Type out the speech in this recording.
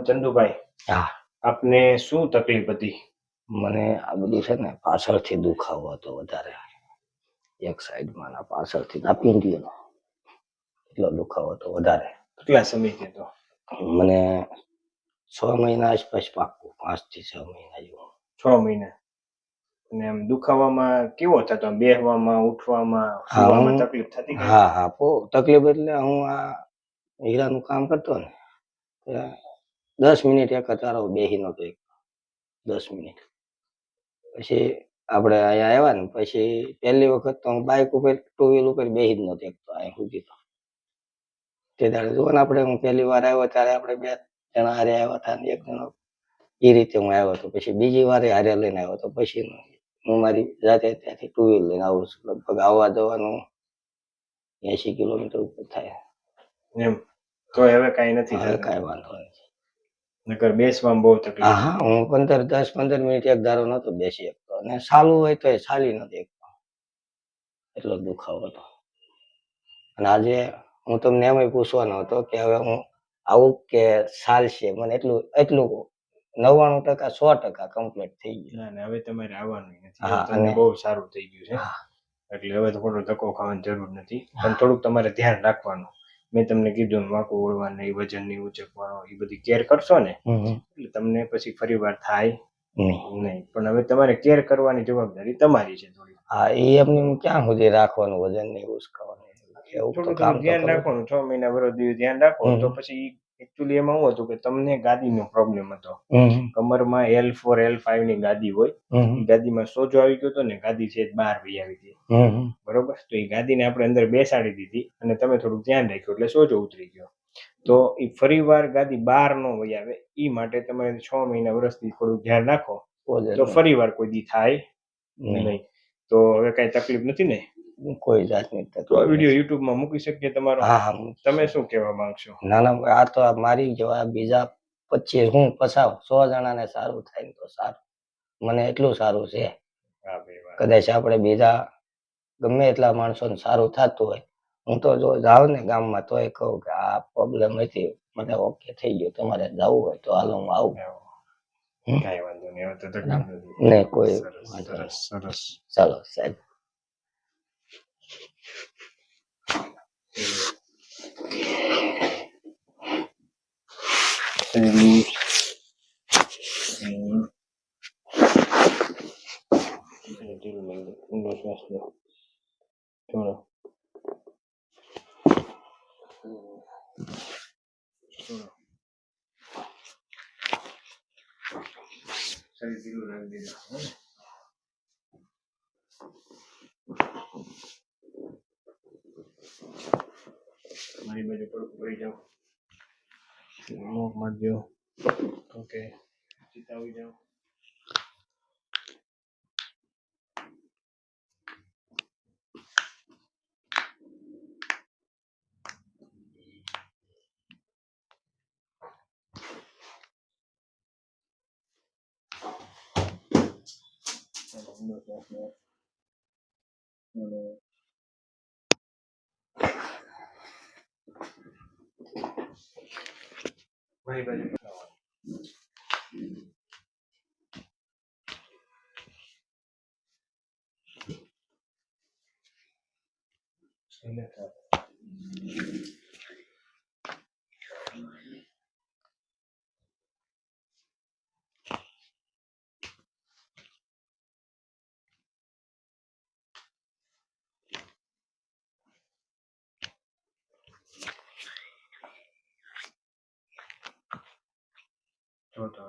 ચંદુભાઈ, હા, આપને શું તકલીફ હતી? મને આ બધું છે ને પાછળથી દુખાવો હતો વધારે, એક સાઈડમાં ના પાછળથી ના પીંડીનો એટલો દુખાવો હતો વધારે. કેટલા સમયથી હતો? મને 6 મહિના આસપાસ પાક્કું, 5 થી 6 મહિના જેવું. 6 મહિના. અને આમ દુખાવામાં કેવો થતો? આમ બેહવામાં, ઉઠવામાં, સુવામાં તકલીફ થતી કઈ? હા, બહુ તકલીફ. એટલે હું આ હીરાનું કામ કરતો ને, 10 મિનિટ એક તારો બેહી નતો, 10 મિનિટ. પછી આપણે અહીંયા આવ્યા ને પછી પહેલી વખત તો હું બાઇક ઉપર, 2 વ્હીલ ઉપર બેહી જ નતો એકતો અહીં સુધી. તો તે દાડે જુઓ ને, આપણે હું પહેલી વાર આવ્યો ત્યારે આપણે 2 જણા હારે આવ્યા હતા ને એક જણો એ રીતે હું આવ્યો હતો. પછી બીજી વાર હારે લઈને આવ્યો તો પછી હું મારી જાતે ત્યાંથી 2 વ્હીલ લઈને આવું છું. લગભગ આવવા જવાનું 80 કિલોમીટર ઉપર થાય એમ. તો હવે કઈ નથી હવે થતું? કાંઈ વાંધો નથી. નકર બેસવામાં બહુ તકલીફ? હા, હું 10-15 મિનિટ એક ધારો નતો બેસી શકતો, અને ચાલુ હોય તો એ ચાલી નથી શકતો, એટલો દુખાવો હતો. અને આજે હું તમને એમ પૂછવાનો હતો કે હવે હું આવું કે ચાલશે? મને એટલું 99% 100% કમ્પ્લીટ થઈ ગયું. ના, હવે તમારે આવવાનું નથી. હા, તમને બહુ સારું થઈ ગયું છે. એટલે હવે તો ખોટો ધક્કો ખાવાની જરૂર નથી. પણ થોડુંક તમારે ધ્યાન રાખવાનું. મેં તમને કીધું વાંકું વળવાનું, એ વજન નહીં ઉચકવાનો, એ બધી કેર કરશો ને એટલે તમને પછી ફરી વાર થાય નહીં. પણ હવે તમારે કેર કરવાની જવાબદારી તમારી છે થોડી. હા, એ એમની ક્યાં સુધી રાખવાનું, વજન નહીં ઉચકાવાનું, થોડું ધ્યાન રાખવાનું. 6 મહિના વર્ષ દિવસ ધ્યાન રાખો તો પછી એકચ્યુઅલી એમાં શું હતું કે તમને ગાદીનો પ્રોબ્લેમ હતો. કમરમાં L4 L5 ની ગાદી હોય, એ ગાદીમાં સોજો આવી ગયો હતો ને, ગાદી છે બહાર વહી આવી હતી. બરોબર. તો એ ગાદીને આપણે અંદર બેસાડી દીધી અને તમે થોડુંક ધ્યાન રાખ્યું એટલે સોજો ઉતરી ગયો. તો એ ફરી વાર ગાદી બહાર ન વહી આવે એ માટે તમે 6 મહિના વર્ષથી થોડું ધ્યાન રાખો તો ફરી વાર કોઈ દી થાય નહીં. તો હવે કઈ તકલીફ નથી ને? કોઈ જાતની તો આ વિડીયો યુટ્યુબમાં મૂકી શકીએ તમારો? હા. તમે શું કહેવા માંગશો? ના, આ તો મારી જેવા બીજા 25 હું 100 જણાને સારું થાય તો સારું. મને એટલું સારું છે. કદાચ આપણે બીજા ગમે એટલા માણસોને સારું થતું હોય, હું તો જો જાઉં ને ગામમાં તોય કહું કે આ પ્રોબ્લેમ નથી, મને ઓકે થઈ ગયો, તમારે જવું હોય તો હાલો હું આવું. કઈ વાંધો નહીં. હવે તો તકલીફ નથી. નહીં, કોઈ સરસ. ચાલો સાહેબ. મારી બાજુ થોડુંક વળી જાઓ. લોક મારજો. ઓકે. સીધા આવી જાઓ. મારી બાજુ તો